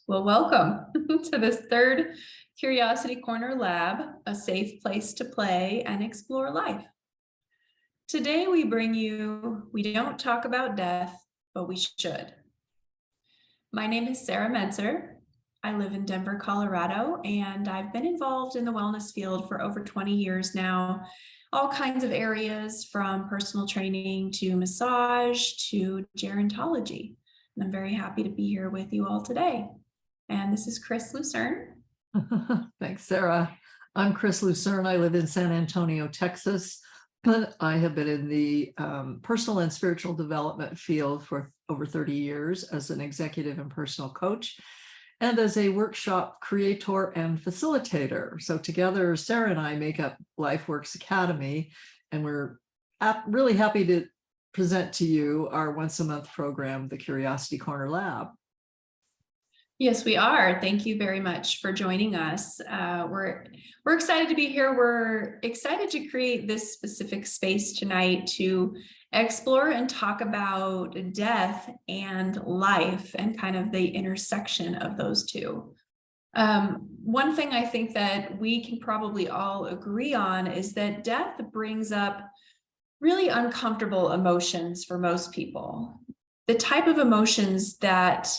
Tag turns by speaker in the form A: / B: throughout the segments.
A: Well, welcome to this third Curiosity Corner Lab, a safe place to play and explore life. Today we don't talk about death, but we should. My name is Sarah Menzer. I live in Denver, Colorado, and I've been involved in the wellness field for over 20 years now. All kinds of areas from personal training to massage to gerontology. And I'm very happy to be here with you all today. And this is Chris Lucerne.
B: Thanks, Sarah. I'm Chris Lucerne. I live in San Antonio, Texas. I have been in the personal and spiritual development field for over 30 years as an executive and personal coach and as a workshop creator and facilitator. So together, Sarah and I make up LifeWorks Academy, and we're really happy to present to you our once-a-month program, the Curiosity Corner Lab.
A: Yes, we are. Thank you very much for joining us. We're excited to be here. We're excited to create this specific space tonight to explore and talk about death and life and kind of the intersection of those two. One thing I think that we can probably all agree on is that death brings up really uncomfortable emotions for most people. The type of emotions that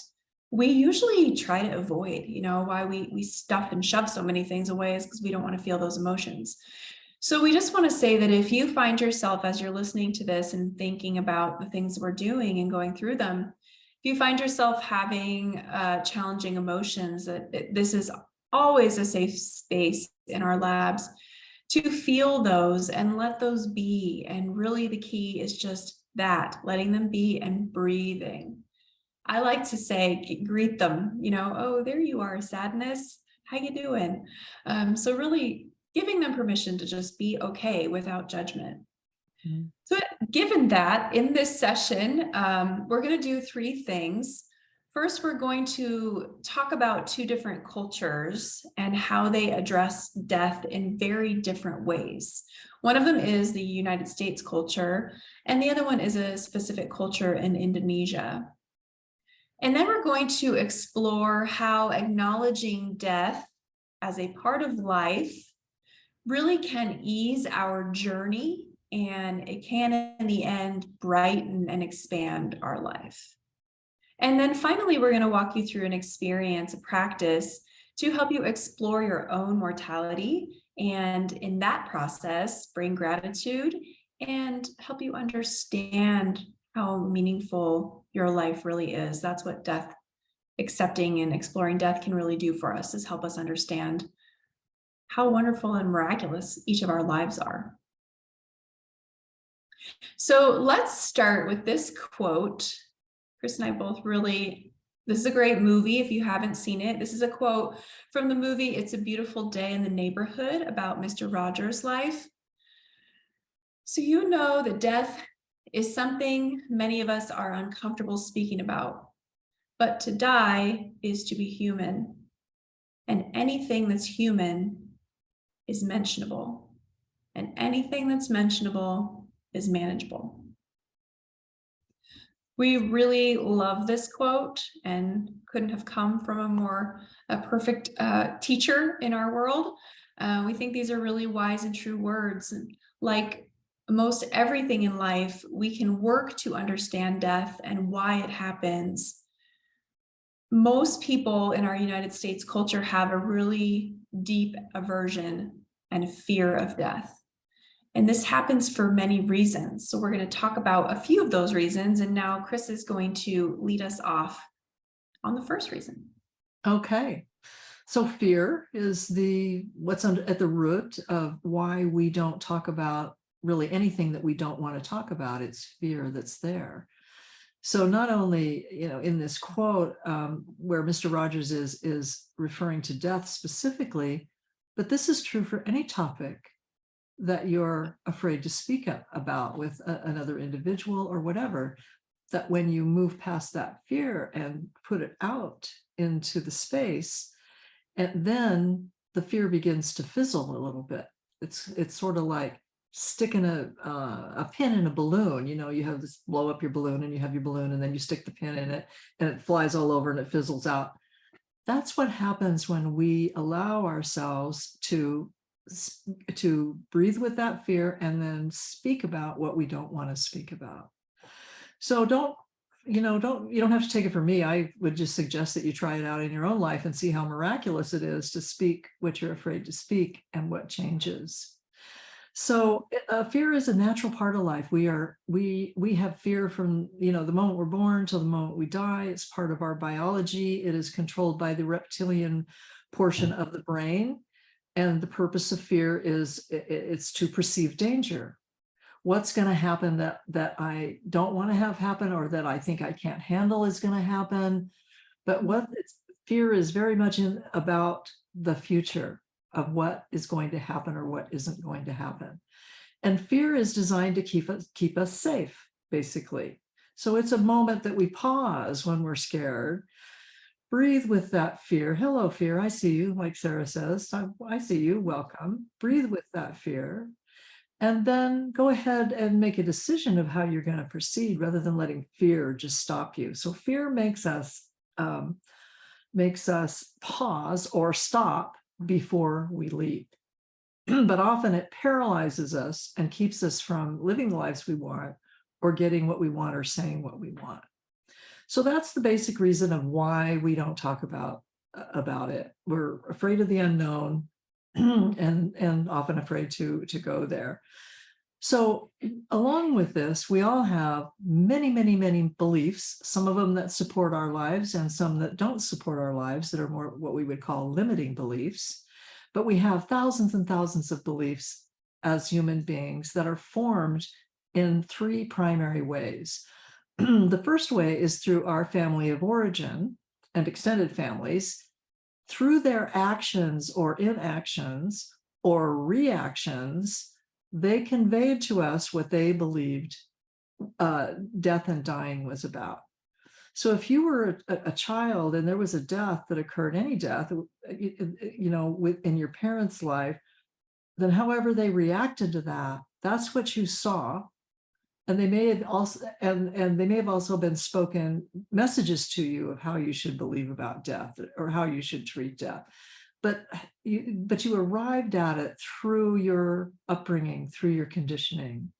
A: we usually try to avoid. Why we stuff and shove so many things away is because we don't want to feel those emotions. So we just want to say that if you find yourself, as you're listening to this and thinking about the things we're doing and going through them, if you find yourself having challenging emotions, this is always a safe space in our labs to feel those and let those be. And really the key is just that, letting them be and breathing. I like to say, greet them, oh, there you are, sadness. How you doing? So really giving them permission to just be okay without judgment. Mm-hmm. So given that, in this session, we're going to do three things. First, we're going to talk about two different cultures and how they address death in very different ways. One of them is the United States culture, and the other one is a specific culture in Indonesia. And then we're going to explore how acknowledging death as a part of life really can ease our journey, and it can, in the end, brighten and expand our life. And then finally, we're going to walk you through an experience, a practice to help you explore your own mortality, and in that process, bring gratitude and help you understand how meaningful your life really is. That's what death, accepting and exploring death can really do for us, is help us understand how wonderful and miraculous each of our lives are. So let's start with this quote. Chris and I both this is a great movie if you haven't seen it. This is a quote from the movie It's a Beautiful Day in the Neighborhood about Mr. Rogers' life. So you know that death is something many of us are uncomfortable speaking about. But to die is to be human. And anything that's human is mentionable. And anything that's mentionable is manageable. We really love this quote and couldn't have come from a perfect teacher in our world. We think these are really wise and true words. Like most everything in life, we can work to understand death and why it happens. Most people in our United States culture have a really deep aversion and fear of death. And this happens for many reasons. So we're going to talk about a few of those reasons. And now Chris is going to lead us off on the first reason.
B: Okay. So fear is what's at the root of why we don't talk about really anything that we don't want to talk about. It's fear that's there. So not only, in this quote where Mr. Rogers is referring to death specifically, but this is true for any topic that you're afraid to speak up about with another individual or whatever, that when you move past that fear and put it out into the space, and then the fear begins to fizzle a little bit. It's sort of like sticking a pin in a balloon. You have this, blow up your balloon, and you have your balloon, and then you stick the pin in it and it flies all over and it fizzles out. That's what happens when we allow ourselves to breathe with that fear and then speak about what we don't want to speak about. So you don't have to take it from me. I would just suggest that you try it out in your own life and see how miraculous it is to speak what you're afraid to speak and what changes. So fear is a natural part of life. We have fear from the moment we're born till the moment we die. It's part of our biology. It is controlled by the reptilian portion of the brain, and the purpose of fear is it's to perceive danger. What's going to happen that I don't want to have happen, or that I think I can't handle, is going to happen. But fear is very much about the future of what is going to happen or what isn't going to happen. And fear is designed to keep us safe, basically. So it's a moment that we pause when we're scared, breathe with that fear. Hello, fear, I see you, like Sarah says. I see you, welcome. Breathe with that fear. And then go ahead and make a decision of how you're going to proceed, rather than letting fear just stop you. So fear makes us pause or stop before we leap. But often it paralyzes us and keeps us from living the lives we want, or getting what we want, or saying what we want. So that's the basic reason of why we don't talk about it. We're afraid of the unknown, and often afraid to go there. So along with this, we all have many, many, many beliefs, some of them that support our lives and some that don't support our lives, that are more what we would call limiting beliefs. But we have thousands and thousands of beliefs as human beings that are formed in three primary ways. The first way is through our family of origin and extended families. Through their actions or inactions or reactions, they conveyed to us what they believed death and dying was about. So if you were a child and there was a death that occurred, any death, in your parents' life, then however they reacted to that, that's what you saw. And they may have also been spoken messages to you of how you should believe about death, or how you should treat death. But you arrived at it through your upbringing, through your conditioning.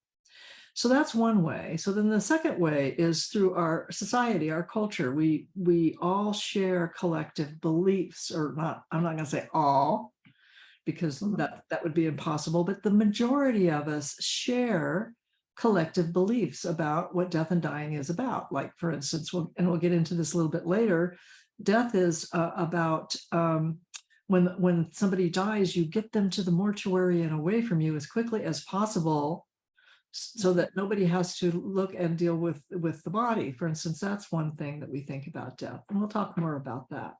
B: So that's one way. So then the second way is through our society, our culture. We all share collective beliefs, or not. I'm not going to say all, because that would be impossible. But the majority of us share collective beliefs about what death and dying is about. Like, for instance, we'll get into this a little bit later. Death is about when somebody dies, you get them to the mortuary and away from you as quickly as possible, so that nobody has to look and deal with the body. For instance, that's one thing that we think about death, and we'll talk more about that.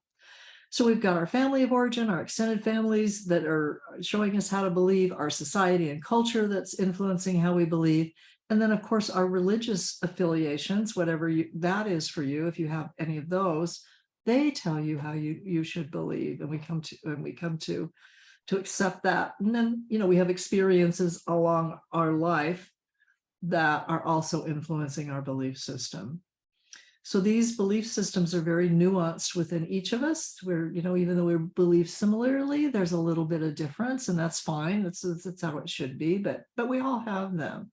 B: So we've got our family of origin, our extended families that are showing us how to believe, our society and culture that's influencing how we believe, and then, of course, our religious affiliations, whatever that is for you, if you have any of those, they tell you how you should believe, and we come to accept that. And then, we have experiences along our life that are also influencing our belief system. So these belief systems are very nuanced within each of us, where, even though we believe similarly, there's a little bit of difference, and that's fine. That's how it should be, but we all have them.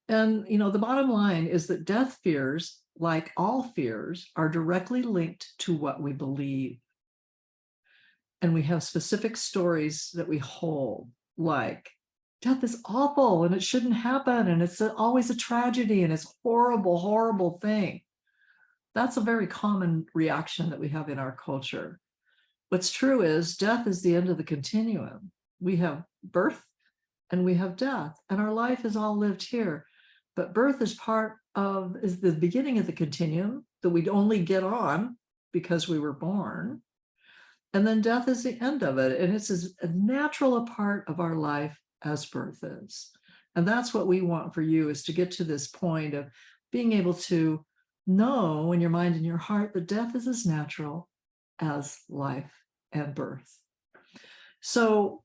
B: And, the bottom line is that death fears, like all fears, are directly linked to what we believe. And we have specific stories that we hold, like, death is awful and it shouldn't happen, and it's always a tragedy, and it's horrible, horrible thing. That's a very common reaction that we have in our culture. What's true is death is the end of the continuum. We have birth and we have death, and our life is all lived here. But birth is the beginning of the continuum that we'd only get on because we were born. And then death is the end of it. And it's as natural a part of our life as birth is. And that's what we want for you, is to get to this point of being able to know in your mind and your heart that death is as natural as life and birth. So,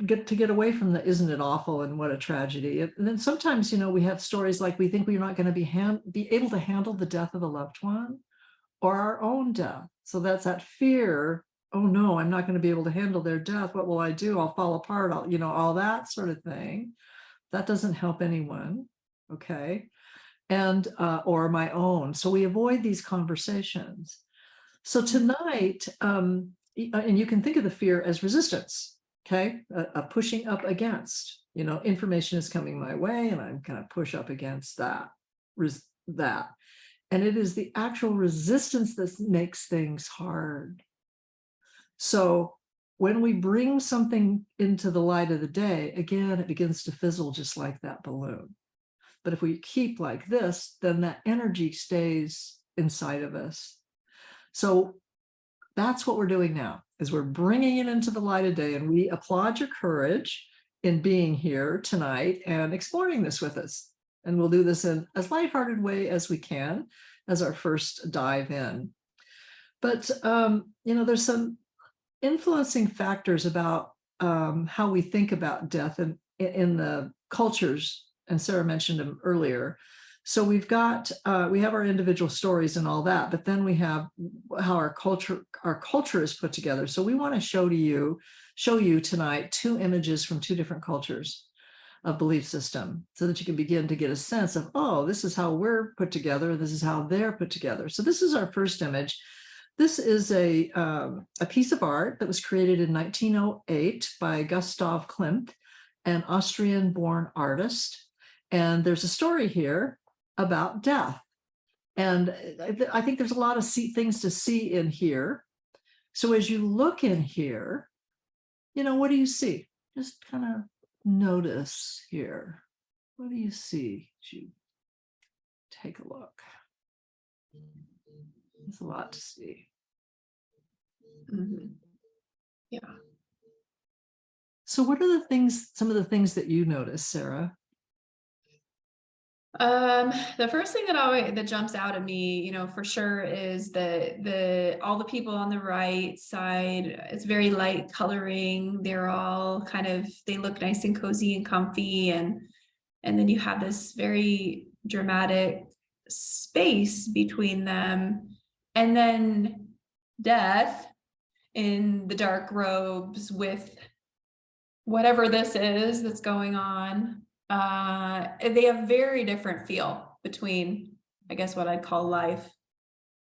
B: get away from the "isn't it awful" and "what a tragedy." And then sometimes, we have stories like, we think we're not going to be able to handle the death of a loved one, or our own death. So that's that fear. Oh no, I'm not going to be able to handle their death. What will I do? I'll fall apart. All that sort of thing. That doesn't help anyone. Okay. And, or my own. So we avoid these conversations. So tonight, and you can think of the fear as resistance, okay? A pushing up against, information is coming my way and I'm going to push up against that, that. And it is the actual resistance that makes things hard. So when we bring something into the light of the day, again, it begins to fizzle just like that balloon. But if we keep like this, then that energy stays inside of us. So that's what we're doing now, is we're bringing it into the light of day, and we applaud your courage in being here tonight and exploring this with us. And we'll do this in as lighthearted way as we can as our first dive in. But, there's some influencing factors about how we think about death in the cultures, and Sarah mentioned them earlier. So we have our individual stories and all that, but then we have how our culture is put together. So we want to show you tonight 2 images from 2 different cultures of belief system, so that you can begin to get a sense of, oh, this is how we're put together, this is how they're put together. So this is our first image. This is a piece of art that was created in 1908 by Gustav Klimt, an Austrian-born artist. And there's a story here about death. And I think there's a lot of things to see in here. So as you look in here, what do you see? Just kind of notice here. What do you see as you take a look? There's a lot to see.
A: Mm-hmm. Yeah.
B: So what are some of the things that you notice, Sarah?
A: The first thing that jumps out at me, for sure, is all the people on the right side, it's very light coloring. They're all they look nice and cozy and comfy. And then you have this very dramatic space between them. And then death in the dark robes with whatever this is that's going on. They have very different feel between, I guess, what I'd call life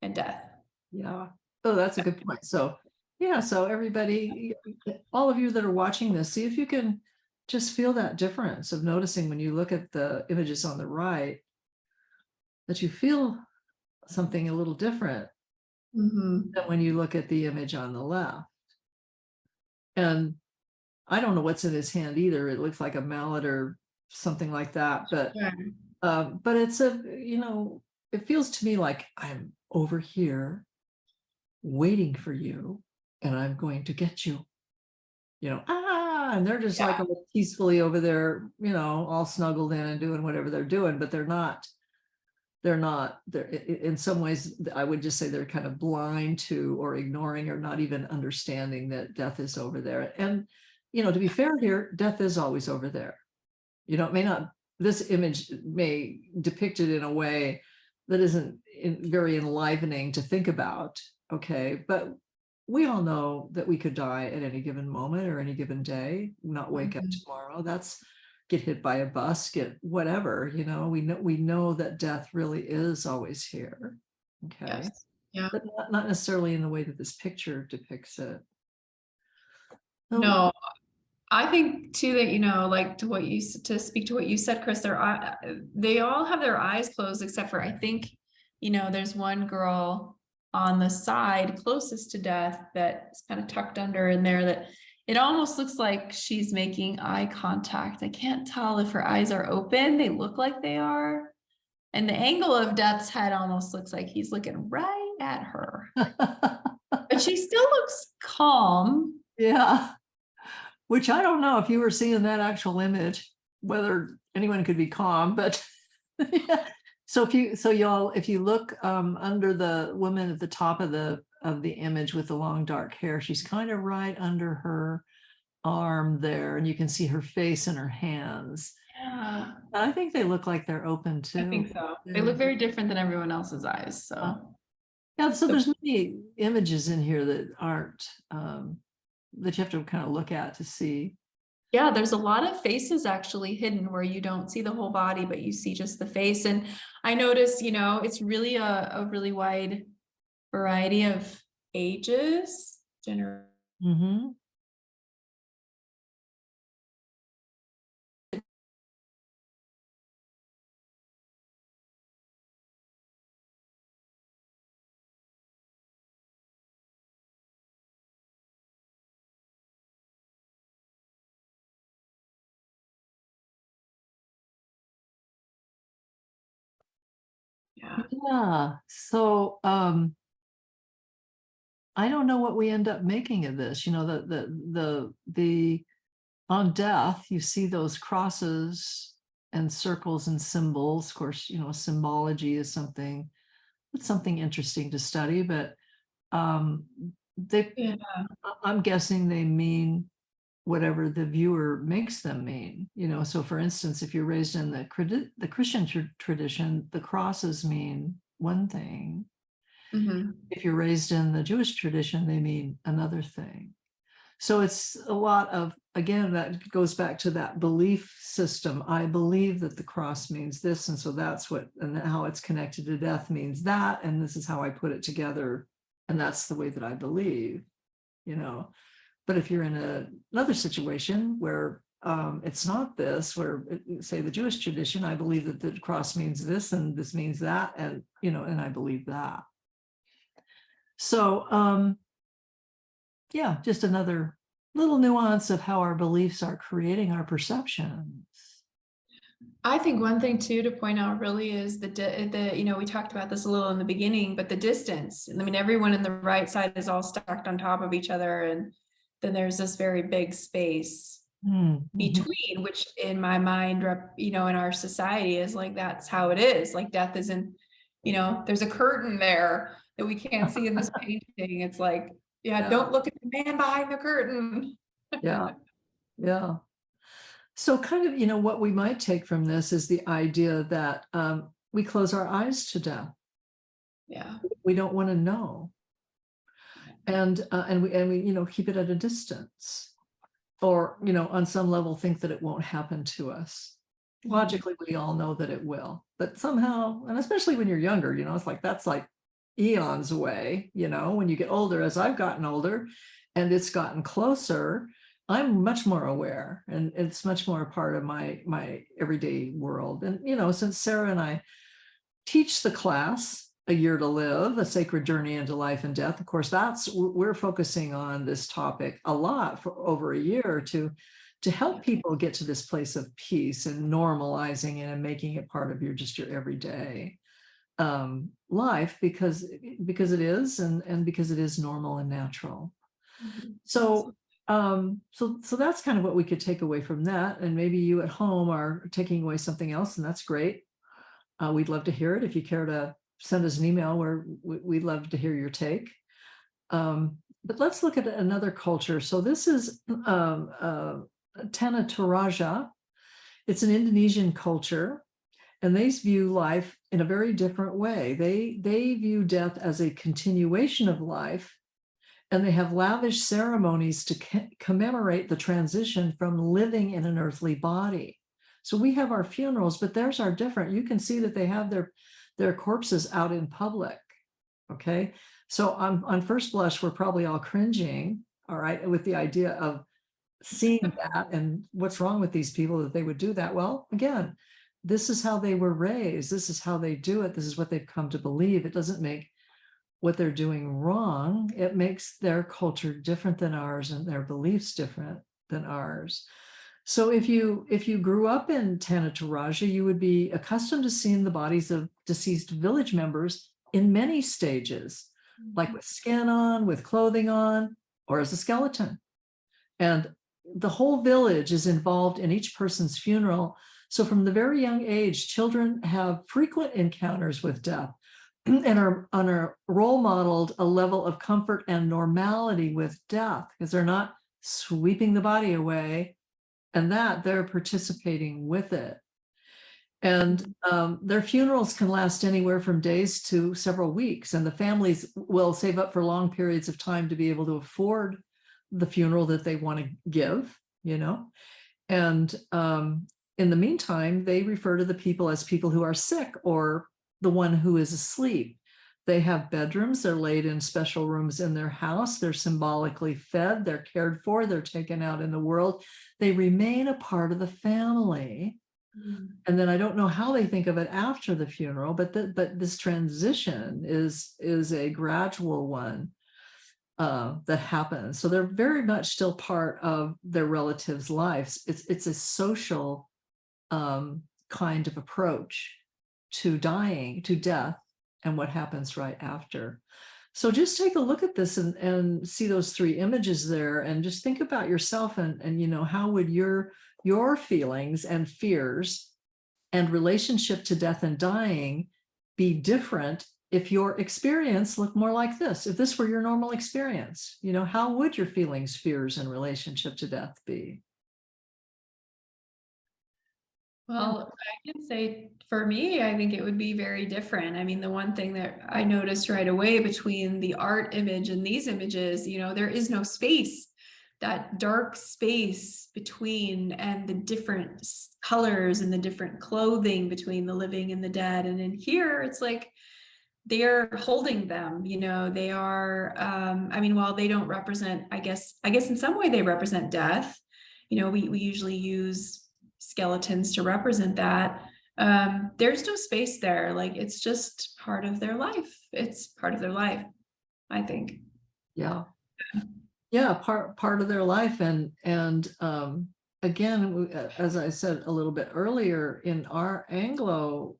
A: and death.
B: Yeah. Oh, that's a good point. So yeah, so everybody, all of you that are watching this, see if you can just feel that difference of noticing when you look at the images on the right, that you feel something a little different than when you look at the image on the left. And I don't know what's in his hand either. It looks like a mallet or something like that, but it's it feels to me like I'm over here waiting for you and I'm going to get you, and they're just like peacefully over there, all snuggled in and doing whatever they're doing, but they're in some ways, I would just say they're kind of blind to, or ignoring, or not even understanding that death is over there. And, to be fair here, death is always over there. This image may depict it in a way that isn't very enlivening to think about. Okay. But we all know that we could die at any given moment or any given day, not wake up tomorrow. Get hit by a bus, get whatever, we know that death really is always here. Okay.
A: Yes. Yeah.
B: But not necessarily in the way that this picture depicts it. So,
A: no, I think too that, like to speak to what you said, Chris, they all have their eyes closed, except for, I think, there's one girl on the side closest to death that's kind of tucked under in there, that it almost looks like she's making eye contact. I can't tell if her eyes are open. They look like they are. And the angle of death's head almost looks like he's looking right at her. But she still looks calm.
B: Yeah. Which I don't know if you were seeing that actual image, whether anyone could be calm, but yeah. So if you look under the woman at the top of the image with the long dark hair, she's kind of right under her arm there, and you can see her face and her hands.
A: Yeah.
B: I think they look like they're open too.
A: I think so. They look very different than everyone else's eyes. So
B: Yeah, so
A: So
B: there's many images in here that aren't, that you have to kind of look at to see.
A: yeah, there's a lot of faces actually hidden where you don't see the whole body, but you see just the face. And I notice, it's really a really wide variety of ages,
B: Mhm.
A: yeah.
B: Yeah, so, I don't know what we end up making of this, the on death, you see those crosses and circles and symbols. Of course, symbology is something, it's something interesting to study, but um, they,
A: Yeah.
B: I'm guessing they mean whatever the viewer makes them mean. So for instance, if you're raised in the Christian tradition, the crosses mean one thing.
A: Mhm.
B: If you're raised in the Jewish tradition, they mean another thing. So it's a lot of, again, that goes back to that belief system. I believe that the cross means this, and so that's what, and how it's connected to death means that, and this is how I put it together, and that's the way that I believe, you know. But if you're in another situation where it's not this, where say the Jewish tradition, I believe that the cross means this and this means that, and and I believe that. So yeah, just another little nuance of how our beliefs are creating our perceptions.
A: I think one thing too to point out really is we talked about this a little in the beginning, but the distance. I mean, everyone in the right side is all stacked on top of each other, and then there's this very big space
B: Mhm.
A: between, which in my mind, in our society is like that's how it is. Like death isn't, there's a curtain there that we can't see in this painting. It's like, yeah,
B: Yeah,
A: don't look at the man behind the curtain.
B: yeah, yeah. So kind of, what we might take from this is the idea that we close our eyes to death.
A: Yeah.
B: We don't want to know, and we keep it at a distance, or on some level think that it won't happen to us. Logically, we all know that it will, but somehow, and especially when you're younger, it's like that's like eons away. When you get older, as I've gotten older, and it's gotten closer, I'm much more aware, and it's much more a part of my everyday world. And since Sarah and I teach the class A Year to Live, A Sacred Journey into Life and Death, of course, we're focusing on this topic a lot for over a year to help people get to this place of peace and normalizing it and making it part of your everyday life, because it is, and because it is normal and natural.
A: Mhm.
B: So so that's kind of what we could take away from that. And maybe you at home are taking away something else, and that's great. We'd love to hear it. If you care to send us an email, where we'd love to hear your take. But let's look at another culture. So this is Tanah Toraja. It's an Indonesian culture, and they view life in a very different way. They view death as a continuation of life, and they have lavish ceremonies to commemorate the transition from living in an earthly body. So we have our funerals, but theirs are different. You can see that they have their corpses out in public. Okay. So on first blush, we're probably all cringing, all right, with the idea of seeing that and what's wrong with these people that they would do that. Well, again, this is how they were raised. This is how they do it. This is what they've come to believe. It doesn't make what they're doing wrong. It makes their culture different than ours and their beliefs different than ours. So if you grew up in Tanah Toraja, you would be accustomed to seeing the bodies of deceased village members in many stages, like with skin on, with clothing on, or as a skeleton. And the whole village is involved in each person's funeral. So from the very young age, children have frequent encounters with death and are role modeled a level of comfort and normality with death, because they're not sweeping the body away, and that they're participating with it. And their funerals can last anywhere from days to several weeks, and the families will save up for long periods of time to be able to afford the funeral that they want to give, you know. And in the meantime, they refer to the people as people who are sick or the one who is asleep. They have bedrooms, they're laid in special rooms in their house, they're symbolically fed, they're cared for, they're taken out in the world. They remain a part of the family. And then I don't know how they think of it after the funeral, but this transition is a gradual one that happens. So they're very much still part of their relatives' lives. It's a social kind of approach to dying, to death, and what happens right after. So just take a look at this and see those three images there, and just think about yourself and you know, how would your feelings and fears and relationship to death and dying be different if your experience looked more like this? If this were your normal experience, you know, how would your feelings, fears, and relationship to death be?
A: Well, I can say for me, I think it would be very different. I mean, the one thing that I noticed right away between the art image and these images, you know, there is no space, that dark space between, and the different colors and the different clothing between the living and the dead. And in here, it's like they're holding them, you know, they are, I mean, while they don't represent, I guess in some way they represent death. You know, we usually use skeletons to represent that. There's no space there. Like, it's just part of their life. It's part of their life, I think.
B: Yeah. Yeah, part of their life. And again, as I said a little bit earlier, in our Anglo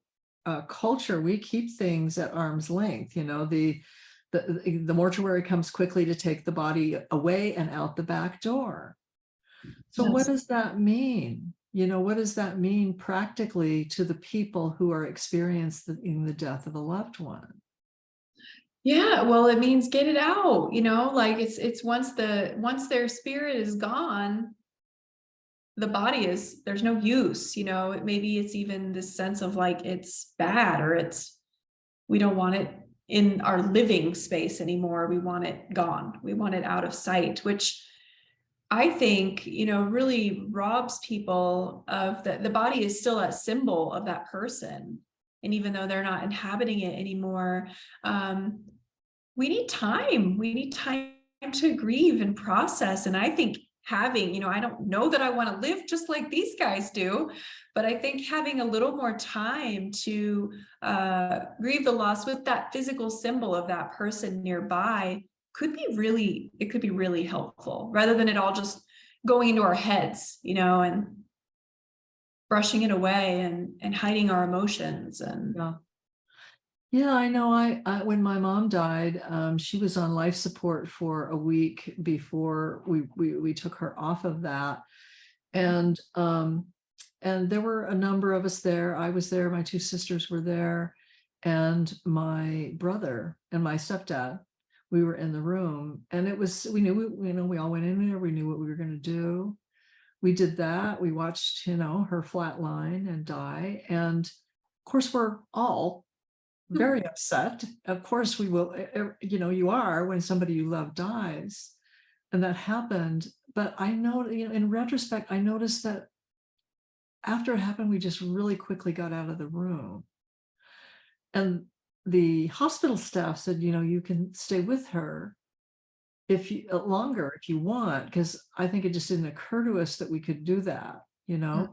B: culture, we keep things at arm's length. You know, the mortuary comes quickly to take the body away and out the back door. So what
A: Yes.
B: does that mean? You know, what does that mean practically to the people who are experiencing the death of a loved one?
A: Yeah, well, it means get it out, you know, like it's once their spirit is gone, the body is, there's no use, you know. Maybe it's even this sense of like it's bad, or it's, we don't want it in our living space anymore. We want it gone. We want it out of sight, which I think, you know, really robs people of the body is still a symbol of that person. And even though they're not inhabiting it anymore, um, we need time. We need time to grieve and process. And I think having, you know, I don't know that I want to live just like these guys do, but I think having a little more time to grieve the loss with that physical symbol of that person nearby could be really, it could be really helpful, rather than it all just going into our heads, you know, and brushing it away and hiding our emotions. And
B: Yeah. Yeah, I know. When my mom died, she was on life support for a week before we took her off of that, and there were a number of us there. I was there, my two sisters were there, and my brother and my stepdad. We were in the room, and it was, we knew, you know, we all went in there. We knew what we were going to do. We did that. We watched, you know, her flatline and die, and of course, we're all very upset. Of course, we will, you know, you are when somebody you love dies, and that happened. But I know, you know, in retrospect, I noticed that after it happened, we just really quickly got out of the room. And the hospital staff said, you know, you can stay with her if you longer if you want, because I think it just didn't occur to us that we could do that, you know.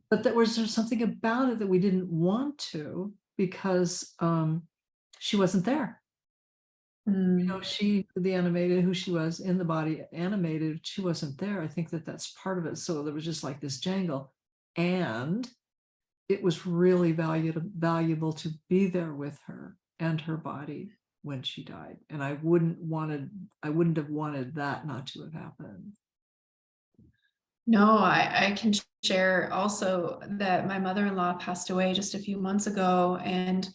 B: But there was just something about it that we didn't want to, because she wasn't there. You know, she, the animated, who she was in the body animated, she wasn't there. I think that that's part of it. So there was just like this jangle, and it was really valuable to be there with her and her body when she died. And I wouldn't have wanted that not to have happened.
A: no, I can share also that my mother-in-law passed away just a few months ago, and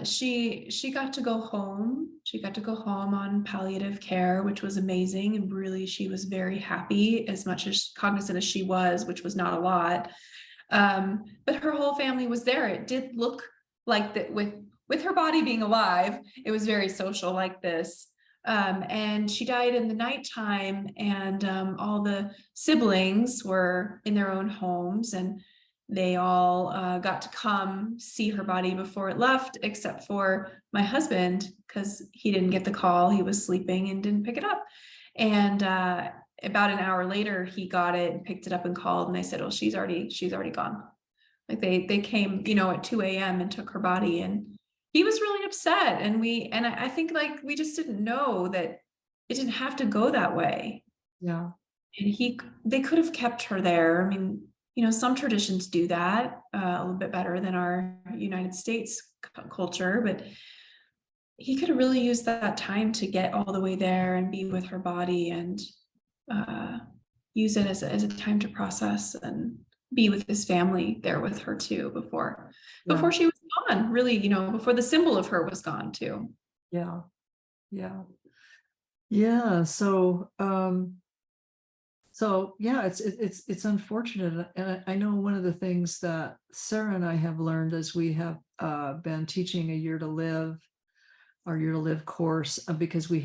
A: she got to go home. She got to go home on palliative care, which was amazing. And really, she was very happy, as much as cognizant as she was, which was not a lot. But her whole family was there. It did look like that with her body being alive, it was very social like this. And she died in the nighttime, and all the siblings were in their own homes, and they all got to come see her body before it left, except for my husband, because he didn't get the call. He was sleeping and didn't pick it up. And about an hour later, he got it and picked it up and called, and they said, "Oh, she's already gone." Like they came, at 2 a.m. and took her body, and he was really upset. And I think like we just didn't know that it didn't have to go that way.
B: Yeah.
A: And they could have kept her there. I mean, some traditions do that a little bit better than our United States culture, but he could have really used that time to get all the way there and be with her body, and uh, use it as a time to process and be with his family there with her too,
B: Yeah.
A: before she was gone, really, before the symbol of her was gone too.
B: Yeah. Yeah. Yeah. So yeah, it's unfortunate, and I know one of the things that Sarah and I have learned as we have been teaching our Year to Live course, because we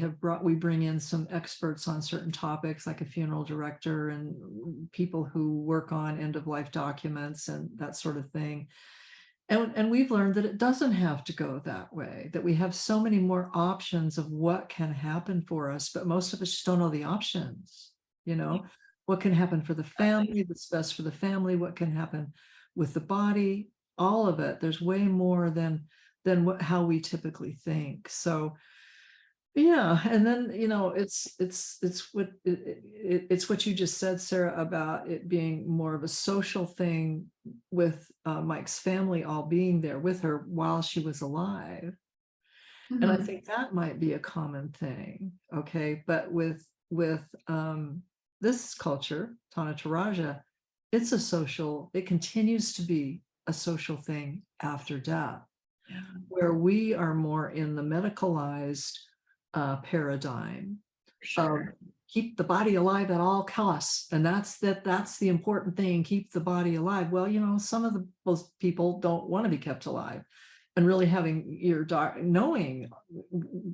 B: bring in some experts on certain topics, like a funeral director and people who work on end of life documents and that sort of thing. And we've learned that it doesn't have to go that way, that we have so many more options of what can happen for us, but most of us just don't know the options, you know, what can happen for the
A: Exactly.
B: family, that's best for the family, what can happen with the body, all of it. There's way more than how we typically think. So yeah, and then it's what you just said, Sarah, about it being more of a social thing with Mike's family all being there with her while she was alive. And I
A: Mhm.
B: think that might be a common thing. Okay, but with this culture, Tana Taraja, it continues to be a social thing after death,
A: Yeah,
B: where we are more in the medicalized paradigm
A: for
B: of
A: sure.
B: keep the body alive at all costs, and that's the important thing, keep the body alive. Well, some of the most people don't want to be kept alive, and really having knowing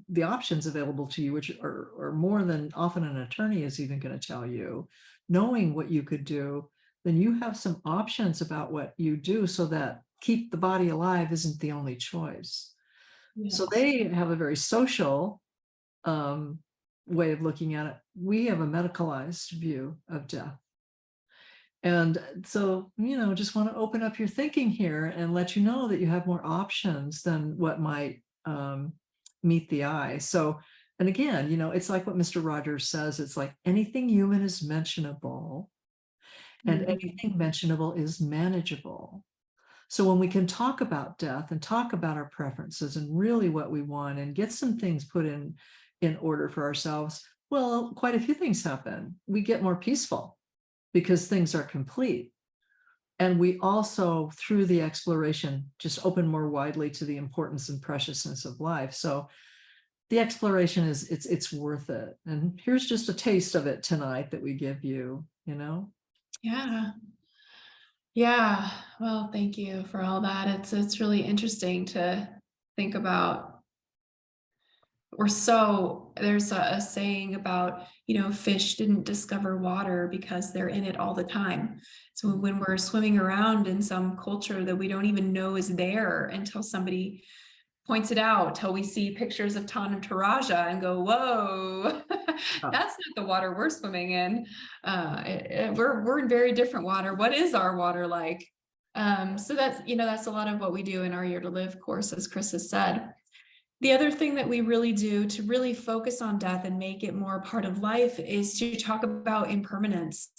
B: the options available to you, which are more than often an attorney is even going to tell you, knowing what you could do, then you have some options about what you do, so that keep the body alive isn't the only choice. So
A: Yes.
B: they have a very social um, way of looking at it. We have a medicalized view of death. And so, just want to open up your thinking here and let you know that you have more options than what might meet the eye. So, and again, it's like what Mr. Rogers says, it's like anything human is mentionable, and
A: Mhm.
B: anything mentionable is manageable. So when we can talk about death and talk about our preferences and really what we want and get some things put in order for ourselves, well, quite a few things happen. We get more peaceful because things are complete. And we also, through the exploration, just open more widely to the importance and preciousness of life. So the exploration it's worth it. And here's just a taste of it tonight that we give you.
A: Yeah. Yeah. Well, thank you for all that. It's really interesting to think about. There's a saying about, fish didn't discover water because they're in it all the time. So when we're swimming around in some culture that we don't even know is there until somebody points it out, till we see pictures of Tanam Taraja and go, whoa, that's not the water we're swimming in. We're in very different water. What is our water like? So that's a lot of what we do in our Year to Live course, as Chris has said. The other thing that we really do to really focus on death and make it more a part of life is to talk about impermanence.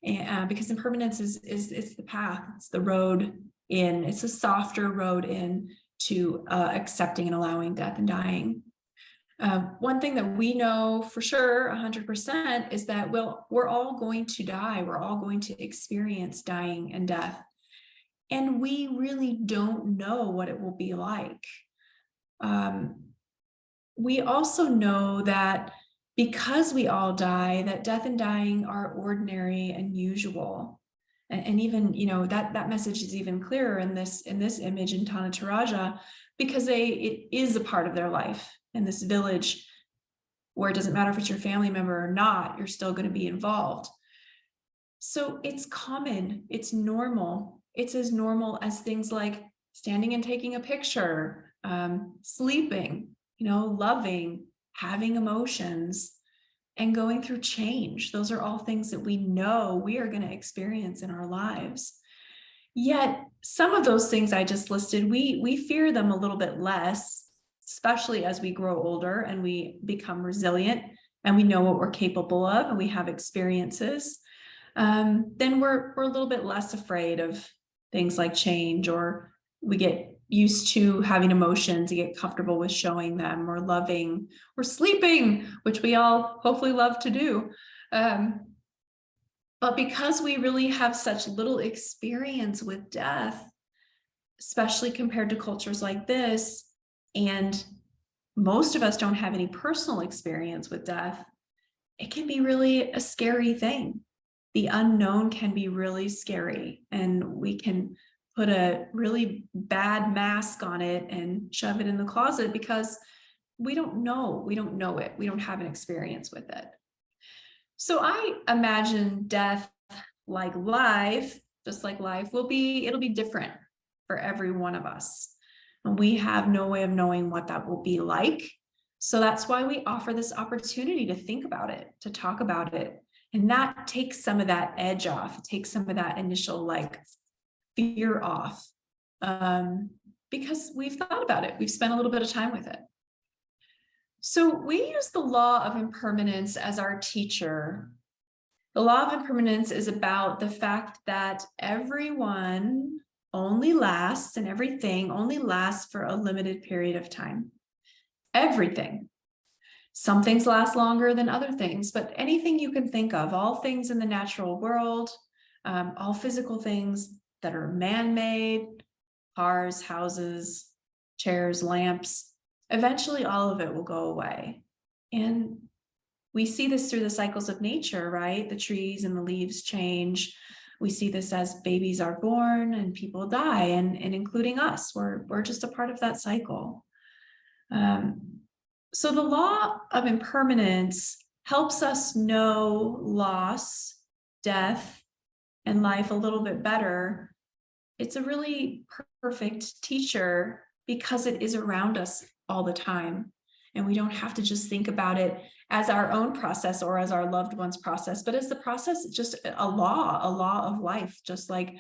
A: And because impermanence is it's the path, it's the road in, it's a softer road in to accepting and allowing death and dying. One thing that we know for sure 100% is that we're all going to die. We're all going to experience dying and death. And we really don't know what it will be like. Um, we also know that because we all die, that death and dying are ordinary and usual. And even, that message is even clearer in this image in Tanataraja, because it is a part of their life in this village, where it doesn't matter if it's your family member or not, you're still going to be involved. So it's common, it's normal. It's as normal as things like standing and taking a picture, sleeping, loving, having emotions, and going through change. Those are all things that we know we are going to experience in our lives. Yet some of those things I just listed, we fear them a little bit less, especially as we grow older and we become resilient and we know what we're capable of and we have experiences. Then we're a little bit less afraid of things like change, or we get used to having emotions and get comfortable with showing them, or loving, or sleeping, which we all hopefully love to do. But because we really have such little experience with death, especially compared to cultures like this, and most of us don't have any personal experience with death, it can be really a scary thing. The unknown can be really scary, and we can put a really bad mask on it and shove it in the closet because we don't know it. We don't have an experience with it. So I imagine death, like life, just like life, it'll be different for every one of us. And we have no way of knowing what that will be like. So that's why we offer this opportunity to think about it, to talk about it. And that takes some of that edge off, takes some of that initial fear off, because we've thought about it. We've spent a little bit of time with it. So we use the law of impermanence as our teacher. The law of impermanence is about the fact that everyone only lasts, and everything only lasts for a limited period of time. Everything. Some things last longer than other things, but anything you can think of, all things in the natural world, all physical things that are man-made, cars, houses, chairs, lamps, eventually all of it will go away. And we see this through the cycles of nature, right? The trees and the leaves change. We see this as babies are born and people die, and including us. We're just a part of that cycle. So the law of impermanence helps us know loss, death, and life a little bit better. It's a really perfect teacher because it is around us all the time. And we don't have to just think about it as our own process or as our loved one's process, but as the process, just a law of life. Just like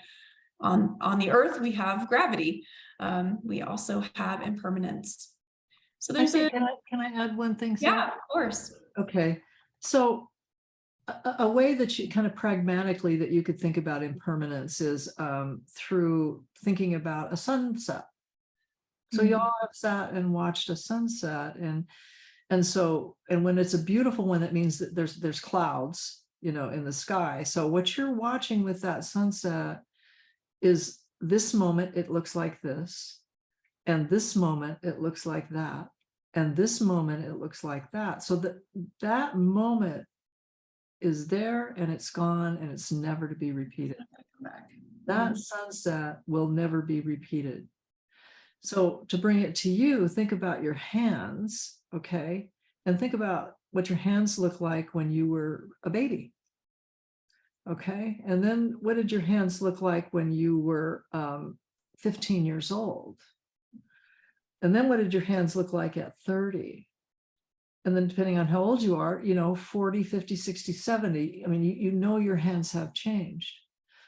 A: on the earth, we have gravity. We also have impermanence. So there's
B: can I add one thing, Sarah?
A: Yeah, of course.
B: Okay, so a way that you kind of pragmatically that you could think about impermanence is through thinking about a sunset. So y'all have sat and watched a sunset, and when it's a beautiful one, that means that there's clouds, in the sky. So what you're watching with that sunset is this moment, it looks like this. And this moment, it looks like that. And this moment, it looks like that. So that moment is there and it's gone and it's never to be repeated. That sunset will never be repeated. So to bring it to you, think about your hands, okay? And think about what your hands look like when you were a baby. Okay. And then what did your hands look like when you were 15 years old? And then what did your hands look like at 30? And then depending on how old you are, 40, 50, 60, 70, I mean, your hands have changed.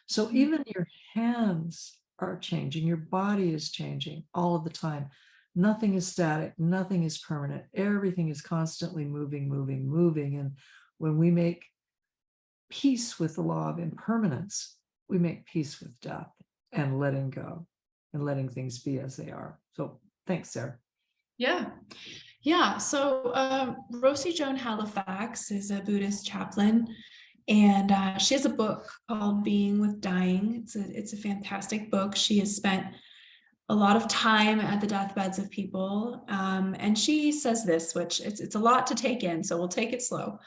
B: So even your hands are changing, your body is changing all of the time. Nothing is static, nothing is permanent. Everything is constantly moving. And when we make peace with the law of impermanence, we make peace with death and letting go and letting things be as they are. So thanks, Sarah.
A: Yeah. So Rosie Joan Halifax is a Buddhist chaplain, and she has a book called Being with Dying. It's a fantastic book. She has spent a lot of time at the deathbeds of people, and she says this, which it's a lot to take in, so we'll take it slow.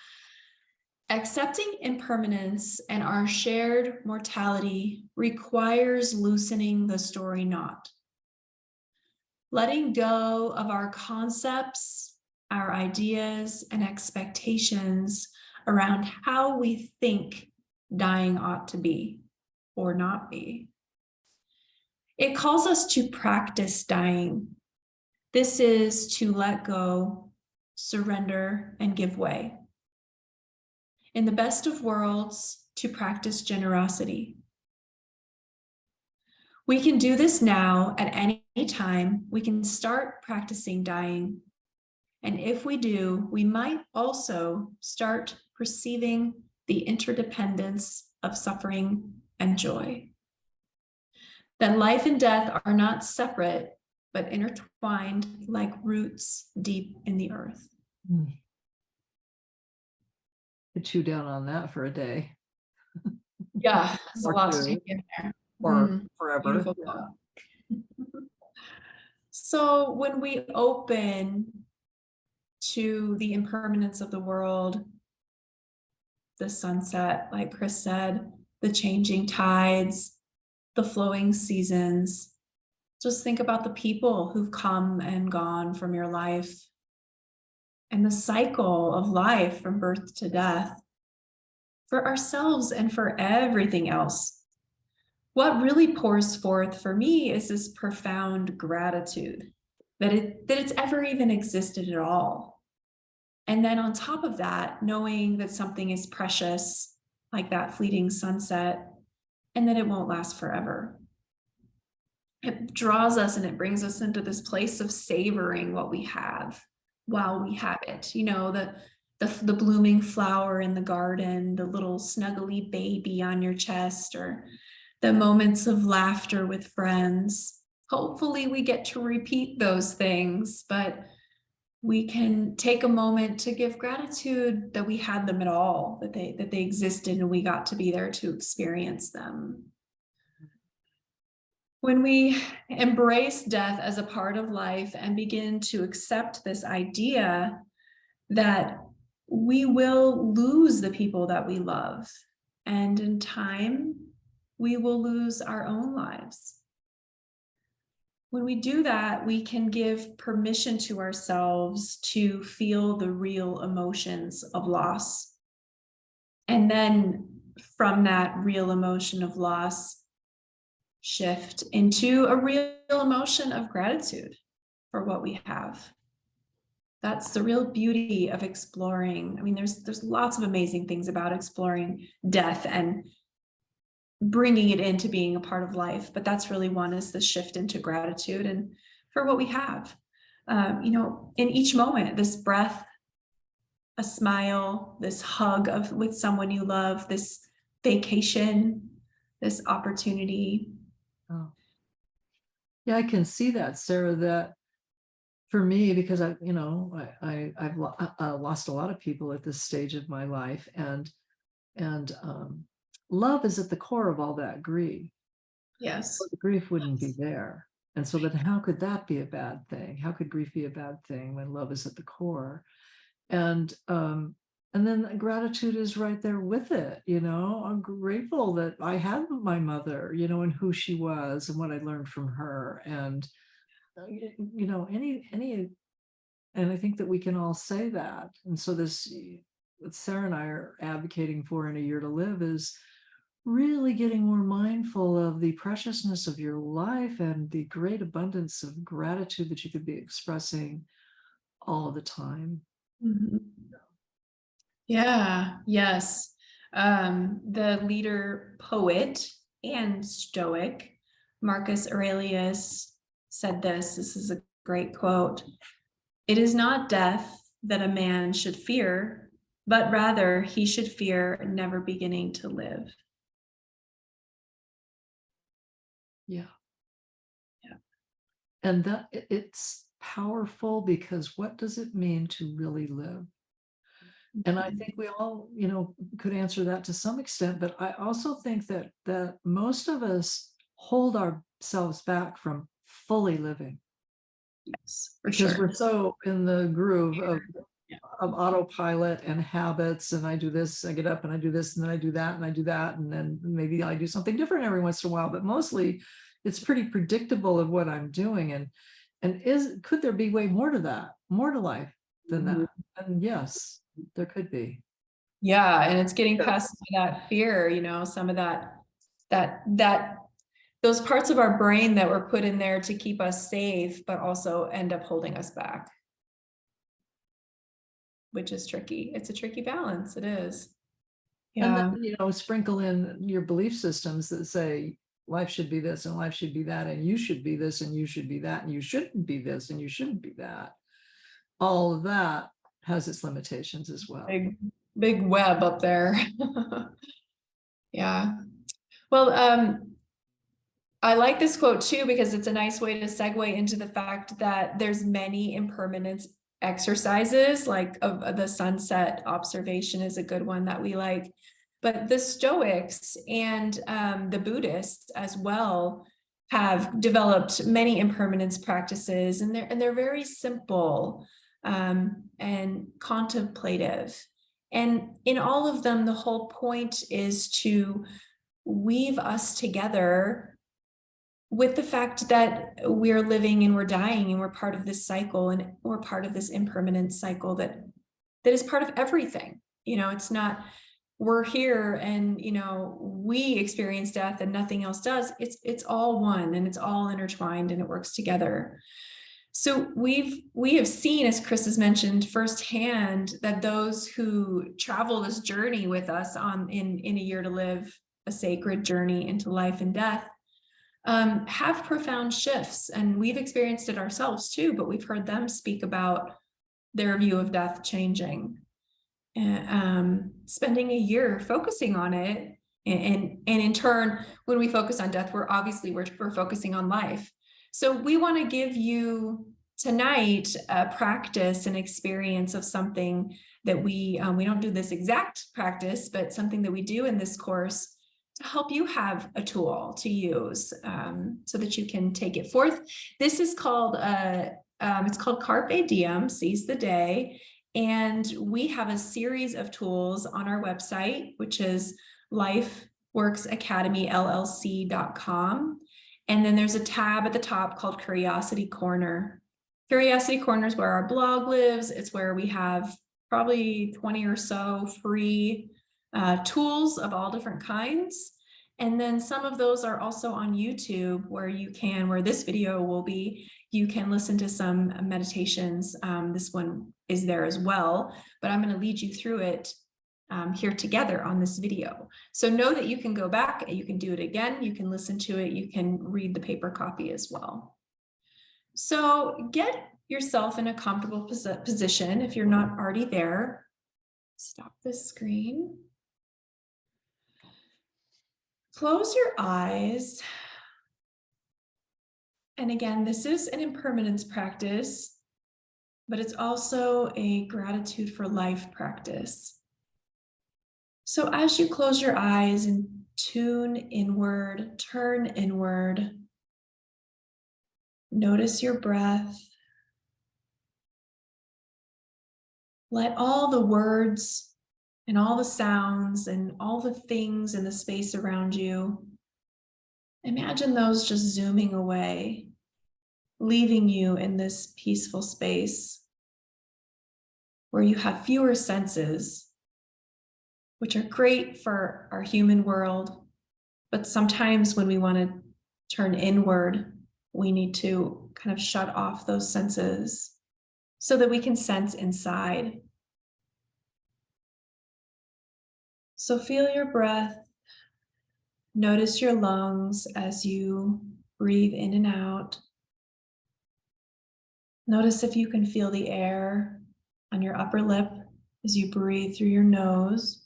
A: Accepting impermanence and our shared mortality requires loosening the story knot. Letting go of our concepts, our ideas, and expectations around how we think dying ought to be or not be. It calls us to practice dying. This is to let go, surrender, and give way. In the best of worlds, to practice generosity. We can do this now at any time. We can start practicing dying. And if we do, we might also start perceiving the interdependence of suffering and joy. That life and death are not separate, but intertwined like roots deep in the earth.
B: Could chew down on that for a day.
A: Yeah, there's a
B: Or
A: lot to
B: two,
A: take in there.
B: or forever.
A: Beautiful thought. So when we open to the impermanence of the world, the sunset, like Chris said, the changing tides, the flowing seasons, just think about the people who've come and gone from your life and the cycle of life from birth to death for ourselves and for everything else. What really pours forth for me is this profound gratitude that it's ever even existed at all. And then on top of that, knowing that something is precious, like that fleeting sunset, and that it won't last forever. It draws us and it brings us into this place of savoring what we have while we have it. You know, the blooming flower in the garden, the little snuggly baby on your chest, or the moments of laughter with friends. Hopefully we get to repeat those things, but we can take a moment to give gratitude that we had them at all, that they existed and we got to be there to experience them. When we embrace death as a part of life and begin to accept this idea that we will lose the people that we love, and in time, we will lose our own lives. When we do that, we can give permission to ourselves to feel the real emotions of loss. And then from that real emotion of loss, shift into a real emotion of gratitude for what we have. That's the real beauty of exploring. I mean, there's lots of amazing things about exploring death and bringing it into being a part of life, but that's really one, is the shift into gratitude and for what we have. You know, in each moment, this breath, a smile, this hug with someone you love, this vacation, this opportunity.
B: Oh. Yeah, I can see that, Sarah, that for me, because I've lost a lot of people at this stage of my life, and love is at the core of all that grief.
A: Yes.
B: The grief wouldn't be there. And so then how could that be a bad thing? How could grief be a bad thing when love is at the core? And then gratitude is right there with it. You know, I'm grateful that I had my mother, you know, and who she was and what I learned from her. And, you know, and I think that we can all say that. And so this, what Sarah and I are advocating for in A Year to Live, is really getting more mindful of the preciousness of your life and the great abundance of gratitude that you could be expressing all the time.
A: Mm-hmm. Yeah, yes. The leader poet and Stoic, Marcus Aurelius, said this is a great quote. "It is not death that a man should fear, but rather he should fear never beginning to live."
B: Yeah.
A: Yeah.
B: And that it's powerful, because what does it mean to really live? And I think we all, you know, could answer that to some extent, but I also think that most of us hold ourselves back from fully living,
A: Yes, for
B: because
A: sure.
B: we're so in the groove of of autopilot and habits, and I do this, I get up and I do this, and then I do that, and I do that, and then maybe I do something different every once in a while, but mostly it's pretty predictable of what I'm doing. And could there be way more to that, more to life than that? And yes, there could be.
A: Yeah, and it's getting
B: Yeah.
A: past some of that fear, some of that those parts of our brain that were put in there to keep us safe, but also end up holding us back, which is tricky. It's a tricky balance. It is.
B: And
A: Yeah.
B: then, sprinkle in your belief systems that say life should be this and life should be that, and you should be this and you should be that, and you shouldn't be this and you shouldn't be that. All of that has its limitations as well.
A: Big web up there. Yeah. Well, I like this quote too, because it's a nice way to segue into the fact that there's many impermanence exercises, like the sunset observation is a good one that we like. But the Stoics and the Buddhists as well have developed many impermanence practices, and they're very simple and contemplative. And in all of them, the whole point is to weave us together with the fact that we're living and we're dying and we're part of this cycle, and we're part of this impermanent cycle that is part of everything. It's not we're here and we experience death and nothing else does. It's all one, and it's all intertwined, and it works together. So we have seen, as Chris has mentioned firsthand, that those who travel this journey with us in a year to live, a sacred journey into life and death, have profound shifts. And we've experienced it ourselves too, but we've heard them speak about their view of death changing, and spending a year focusing on it. And in turn, when we focus on death, we're focusing on life. So we want to give you tonight a practice and experience of something that we don't do this exact practice, but something that we do in this course to help you have a tool to use, so that you can take it forth. This is called it's called Carpe Diem, seize the day. And we have a series of tools on our website, which is lifeworksacademyllc.com. And then there's a tab at the top called Curiosity Corner. Curiosity Corner is where our blog lives. It's where we have probably 20 or so free tools of all different kinds. And then some of those are also on YouTube, where this video will be, you can listen to some meditations. This one is there as well, but I'm going to lead you through it here together on this video. So know that you can go back, you can do it again, you can listen to it, you can read the paper copy as well. So get yourself in a comfortable position if you're not already there. Stop this screen. Close your eyes. And again, this is an impermanence practice, but it's also a gratitude for life practice. So as you close your eyes and tune inward, turn inward, notice your breath. Let all the words and all the sounds and all the things in the space around you, imagine those just zooming away, leaving you in this peaceful space where you have fewer senses, which are great for our human world. But sometimes when we want to turn inward, we need to kind of shut off those senses so that we can sense inside. So feel your breath. Notice your lungs as you breathe in and out. Notice if you can feel the air on your upper lip as you breathe through your nose.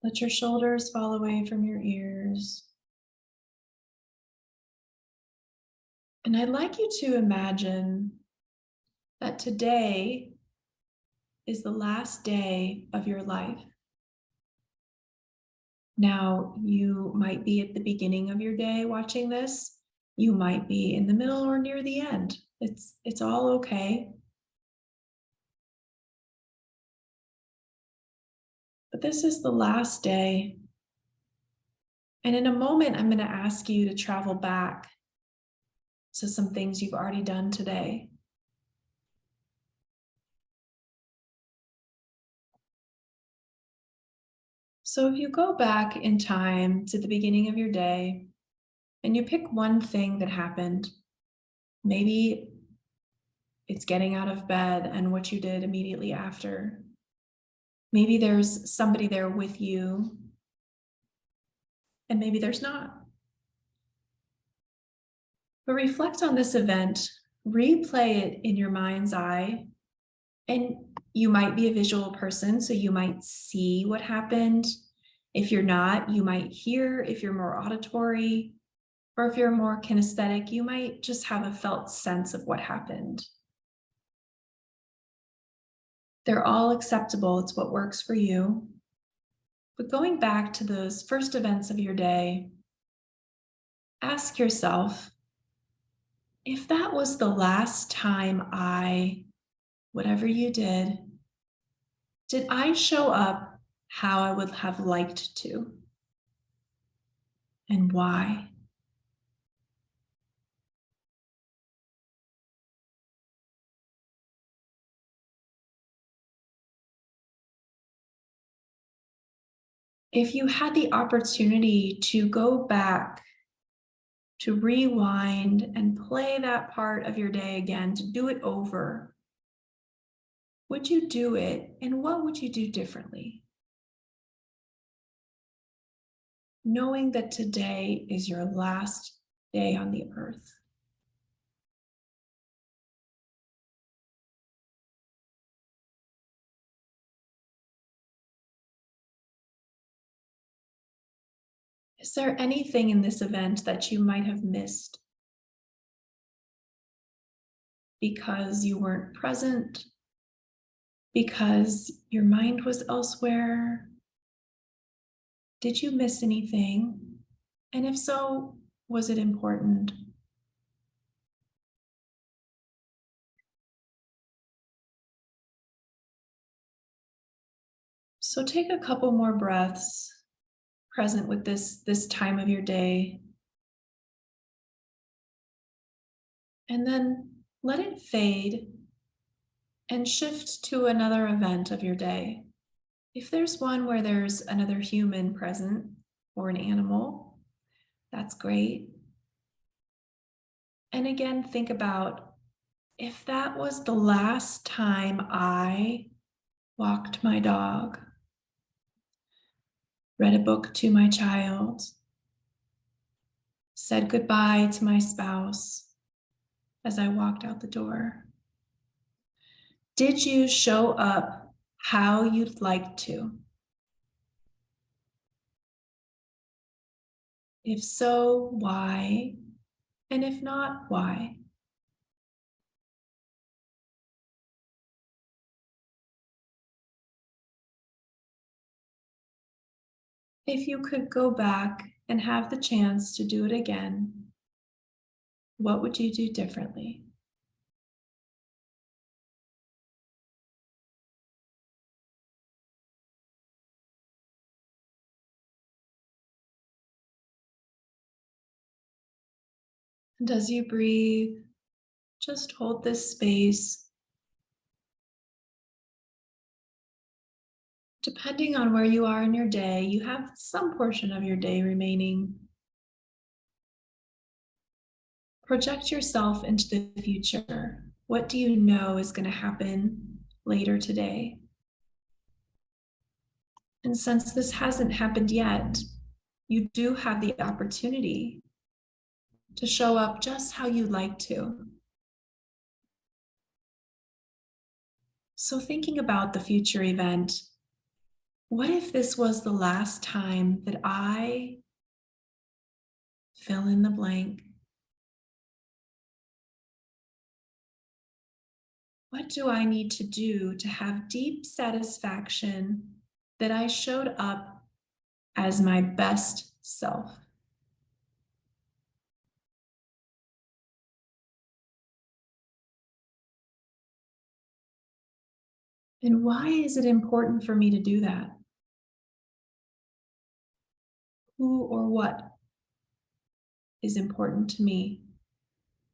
A: Let your shoulders fall away from your ears. And I'd like you to imagine that today is the last day of your life. Now, you might be at the beginning of your day watching this, You might be in the middle or near the end. It's all okay. But this is the last day. And in a moment, I'm going to ask you to travel back to some things you've already done today. So if you go back in time to the beginning of your day and you pick one thing that happened, maybe it's getting out of bed and what you did immediately after. Maybe there's somebody there with you, and maybe there's not. But reflect on this event, replay it in your mind's eye, and you might be a visual person, so you might see what happened. If you're not, you might hear. If you're more auditory, or if you're more kinesthetic, you might just have a felt sense of what happened. They're all acceptable. It's what works for you. But going back to those first events of your day, ask yourself, if that was the last time whatever you did I show up how I would have liked to? And why? If you had the opportunity to go back, to rewind and play that part of your day again, to do it over, would you do it? And what would you do differently? Knowing that today is your last day on the earth. Is there anything in this event that you might have missed because you weren't present, because your mind was elsewhere? Did you miss anything? And if so, was it important? So take a couple more breaths present with this time of your day, and then let it fade and shift to another event of your day. If there's one where there's another human present or an animal, that's great. And again, think about if that was the last time I walked my dog, read a book to my child, said goodbye to my spouse as I walked out the door. Did you show up how you'd like to? If so, why? And if not, why? If you could go back and have the chance to do it again, what would you do differently? And as you breathe, just hold this space. Depending on where you are in your day, you have some portion of your day remaining. Project yourself into the future. What do you know is going to happen later today? And since this hasn't happened yet, you do have the opportunity to show up just how you'd like to. So thinking about the future event, what if this was the last time that I fill in the blank? What do I need to do to have deep satisfaction that I showed up as my best self? And why is it important for me to do that? Who or what is important to me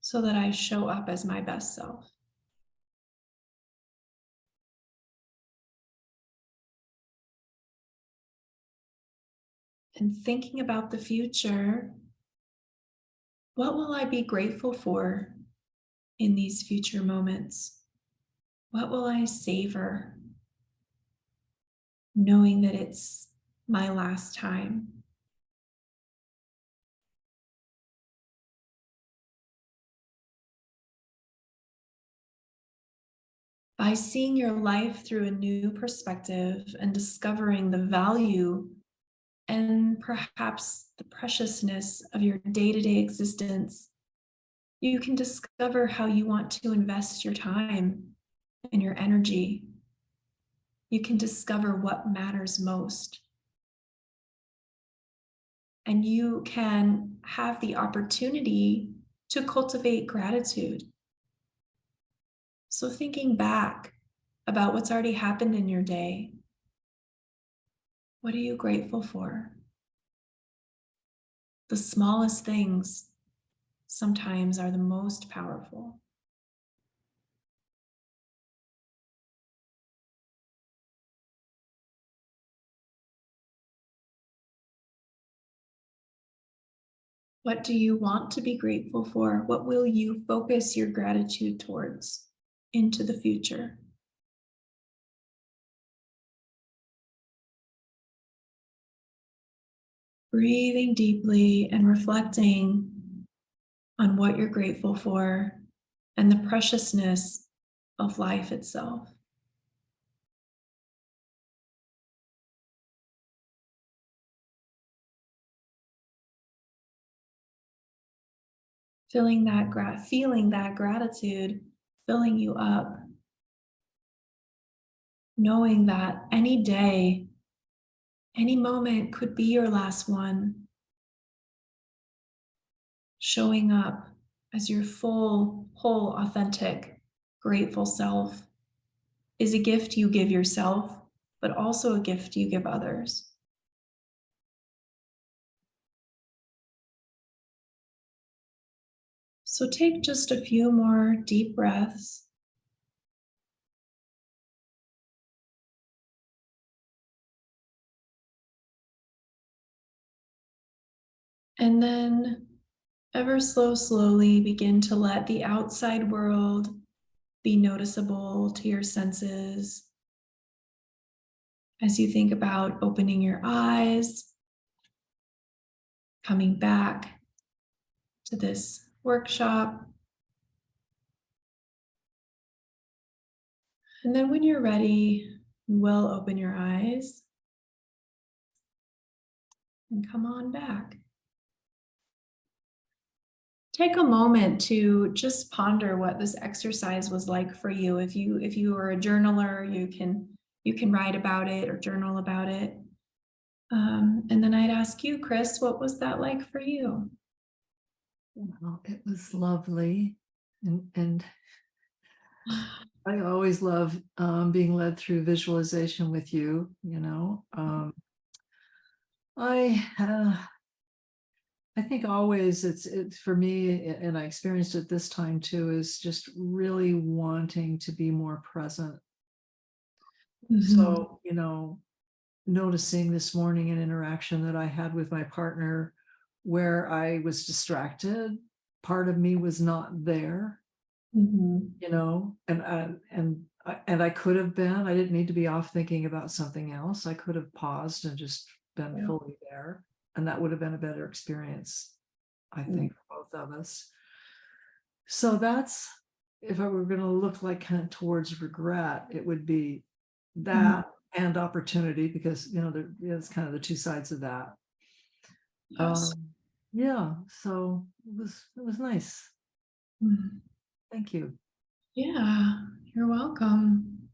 A: so that I show up as my best self? And thinking about the future, what will I be grateful for in these future moments? What will I savor knowing that it's my last time? By seeing your life through a new perspective and discovering the value and perhaps the preciousness of your day to day existence, you can discover how you want to invest your time and your energy. You can discover what matters most. And you can have the opportunity to cultivate gratitude. So, thinking back about what's already happened in your day, what are you grateful for? The smallest things sometimes are the most powerful. What do you want to be grateful for? What will you focus your gratitude towards into the future? Breathing deeply and reflecting on what you're grateful for and the preciousness of life itself. Feeling that gratitude filling you up, knowing that any day, any moment could be your last one, showing up as your full, whole, authentic, grateful self is a gift you give yourself, but also a gift you give others. So take just a few more deep breaths. And then slowly begin to let the outside world be noticeable to your senses as you think about opening your eyes, coming back to this workshop. And then when you're ready, you will open your eyes and come on back. Take a moment to just ponder what this exercise was like for you. If you are a journaler, you can write about it or journal about it. And then I'd ask you, Chris, what was that like for you?
B: Well, it was lovely. And I always love being led through visualization with you, you know. I think always it's for me, and I experienced it this time too, is just really wanting to be more present.
A: Mhm.
B: So, noticing this morning an interaction that I had with my partner where I was distracted, part of me was not there,
A: Mhm.
B: and I could have been. I didn't need to be off thinking about something else. I could have paused and just been
A: Yeah.
B: fully there, and that would have been a better experience, I
A: Mm.
B: think, for both of us. So that's, if I were going to look like kind of towards regret, it would be
A: Mhm.
B: that and opportunity, because there is kind of the two sides of that.
A: Yes.
B: Um, yeah, so it was nice.
A: Mhm.
B: Thank you.
A: Yeah, you're welcome.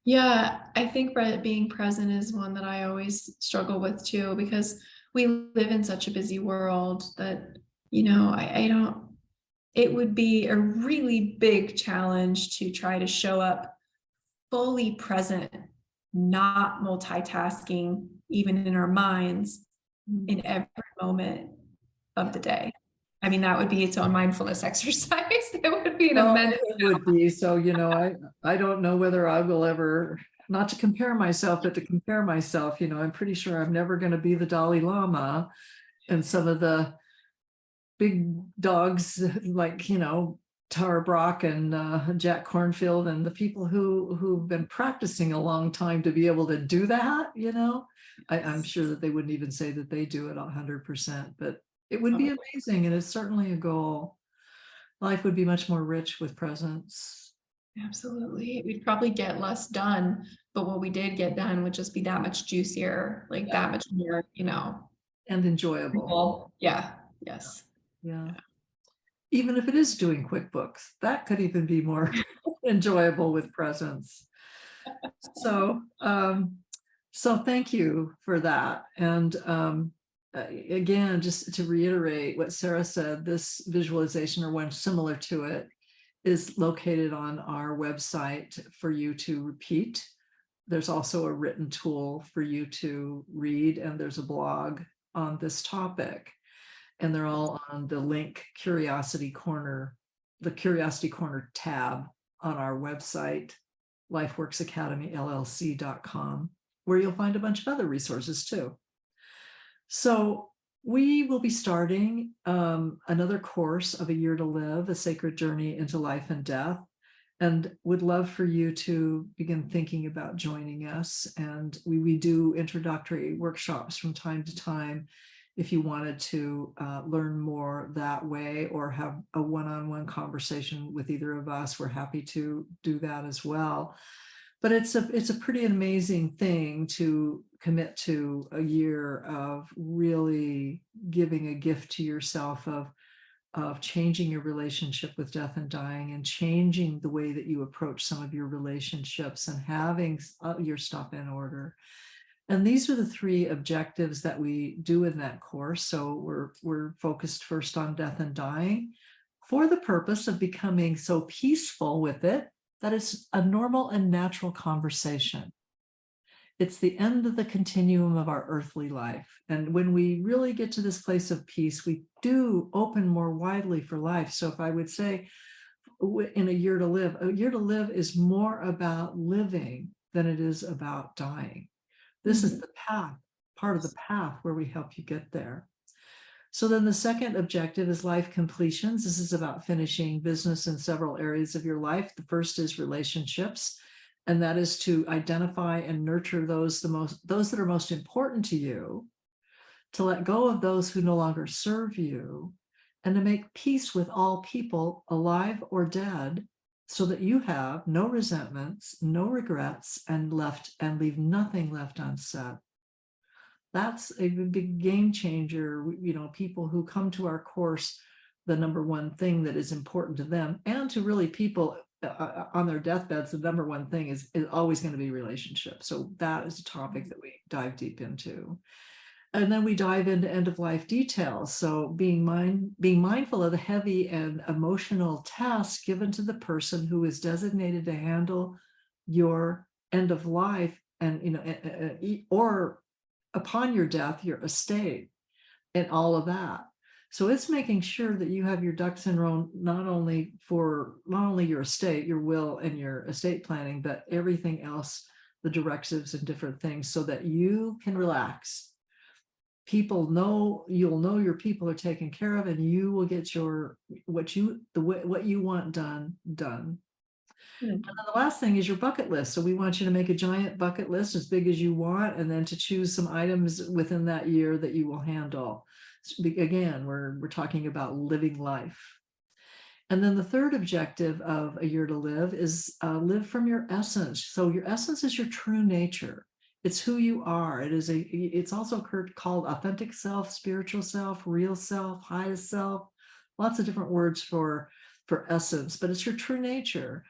A: Yeah, I think being present is one that I always struggle with too, because we live in such a busy world that, I don't, it would be a really big challenge to try to show up fully present, not multitasking, even in our minds, in every moment of the day. I mean, that would be its own mindfulness exercise. It would be an
B: Well,
A: immense.
B: it would be. So, I don't know whether I will ever, not to compare myself, but to compare myself, I'm pretty sure I'm never going to be the Dalai Lama and some of the big dogs like, Tara Brach and Jack Cornfield and the people who've been practicing a long time to be able to do that, I'm sure that they wouldn't even say that they do it 100%, but it would be amazing. And it's certainly a goal. Life would be much more rich with presence.
A: Absolutely. We'd probably get less done, but what we did get done would just be that much juicier, like that much more,
B: And enjoyable.
A: cool. Yeah. Yes.
B: Yeah. Even if it is doing QuickBooks, that could even be more enjoyable with presence. So, so thank you for that. And again, just to reiterate what Sarah said, this visualization or one similar to it is located on our website for you to repeat. There's also a written tool for you to read, and there's a blog on this topic. And they're all on the link Curiosity Corner, the Curiosity Corner tab on our website, lifeworksacademyllc.com, where you'll find a bunch of other resources too. So we will be starting another course of A Year to Live, a sacred journey into life and death, and would love for you to begin thinking about joining us. And we do introductory workshops from time to time if you wanted to learn more that way or have a one-on-one conversation with either of us. We're happy to do that as well. But it's a pretty amazing thing to commit to a year of really giving a gift to yourself of changing your relationship with death and dying, and changing the way that you approach some of your relationships, and having your stuff in order. And these are the three objectives that we do in that course. So we're focused first on death and dying for the purpose of becoming so peaceful with it that it's a normal and natural conversation. It's the end of the continuum of our earthly life. And when we really get to this place of peace, we do open more widely for life. So if I would say in A Year to Live is more about living than it is about dying. This is the path, part of the path where we help you get there. So then the second objective is life completions. This is about finishing business in several areas of your life. The first is relationships, and that is to identify and nurture those that are most important to you, to let go of those who no longer serve you, and to make peace with all people, alive or dead, so that you have no resentments, no regrets, and leave nothing left unsaid. That's a big game changer. People who come to our course, the number one thing that is important to them, and to really people on their deathbeds, the number one thing is always going to be relationships. So that is a topic that we dive deep into. And then we dive into end of life details. So being mindful of the heavy and emotional task given to the person who is designated to handle your end of life, and or upon your death, your estate, and all of that. So it's making sure that you have your ducks in a row, not only your estate, your will, and your estate planning, but everything else, the directives and different things, so that you can relax. You'll know your people are taken care of, and you will get what you want done. And then the last thing is your bucket list. So we want you to make a giant bucket list as big as you want, and then to choose some items within that year that you will handle. Again, we're talking about living life. And then the third objective of A Year to Live is live from your essence. So your essence is your true nature. It's who you are. It's also called authentic self, spiritual self, real self, highest self, lots of different words for essence, but it's your true nature.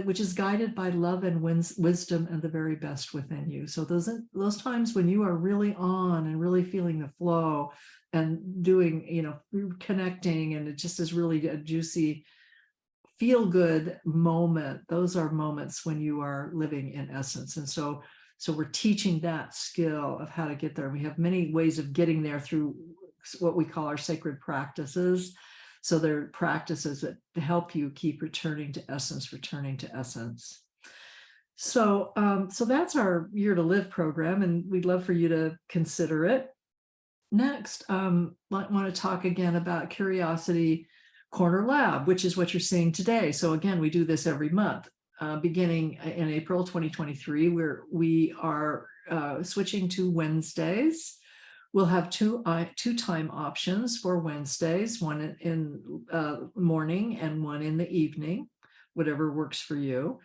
B: Which is guided by love and wisdom and the very best within you. So those times when you are really on and really feeling the flow and doing, connecting, and it just is really a juicy feel good moment, those are moments when you are living in essence. And so we're teaching that skill of how to get there. We have many ways of getting there through what we call our sacred practices. So they're practices that help you keep returning to essence, returning to essence. So that's our Year to Live program, and we'd love for you to consider it. Next, I want to talk again about Curiosity Corner Lab, which is what you're seeing today. So again, we do this every month. Beginning in April 2023, we are switching to Wednesdays. We'll have two time options for Wednesdays, one in morning and one in the evening, whatever works for you.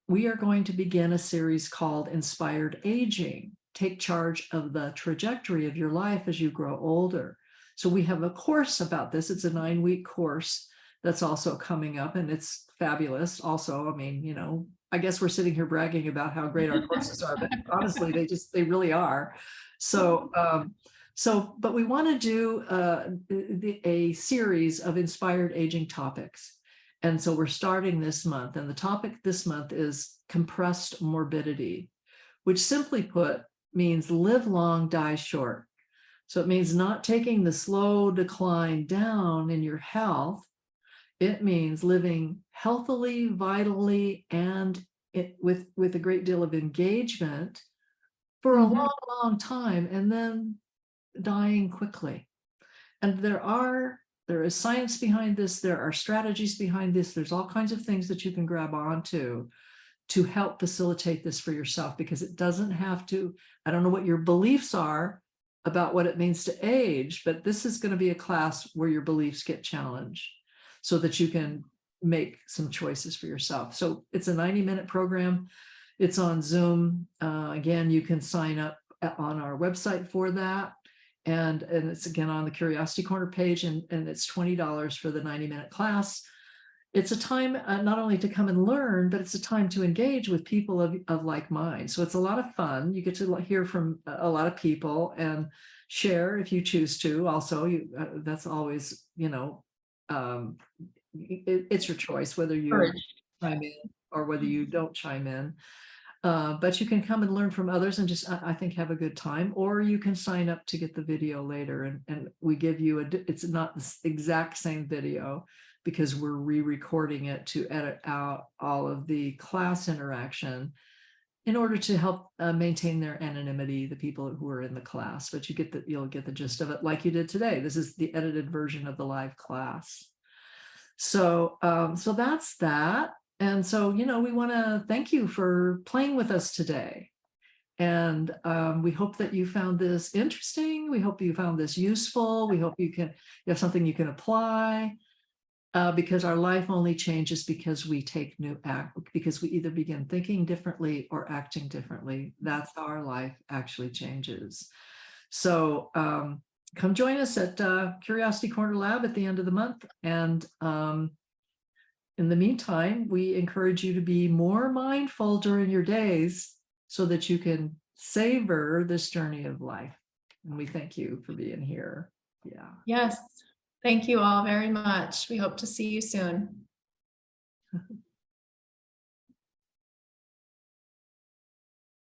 B: We are going to begin a series called Inspired Aging. Take charge of the trajectory of your life as you grow older. So we have a course about this. It's a 9-week course that's also coming up, and it's fabulous. Also, I mean, you know, I guess we're sitting here bragging about how great our courses are, but honestly, they really are. So, but we want to do a series of inspired aging topics. And so we're starting this month, and the topic this month is compressed morbidity, which simply put means live long, die short. So it means not taking the slow decline down in your health. It means living healthily, vitally, and with a great deal of engagement for a long, long time, and then dying quickly. And there is science behind this. There are strategies behind this. There's all kinds of things that you can grab onto to help facilitate this for yourself, because it doesn't have to. I don't know what your beliefs are about what it means to age, but this is going to be a class where your beliefs get challenged so that you can make some choices for yourself. So it's a 90-minute program. It's on Zoom. Again, you can sign up on our website for that. And it's again on the Curiosity Corner page, and it's $20 for the 90-minute class. It's a time not only to come and learn, but it's a time to engage with people of like mind. So it's a lot of fun. You get to hear from a lot of people and share if you choose to. Also, that's always, you know, it's your choice whether you chime in or whether you don't chime in. But you can come and learn from others and just, I think, have a good time, or you can sign up to get the video later, and we give you it's not the exact same video because we're re-recording it to edit out all of the class interaction in order to help maintain their anonymity, the people who are in the class. But you'll get the gist of it like you did today. This is the edited version of the live class. So that's that. And so, you know, we want to thank you for playing with us today. And we hope that you found this interesting. We hope you found this useful. We hope you have something you can apply, because our life only changes because we take new act, because we either begin thinking differently or acting differently. That's how our life actually changes. So come join us at Curiosity Corner Lab at the end of the month. And in the meantime, we encourage you to be more mindful during your days so that you can savor this journey of life. And we thank you for being here. Yeah.
A: Yes. Thank you all very much. We hope to see you soon.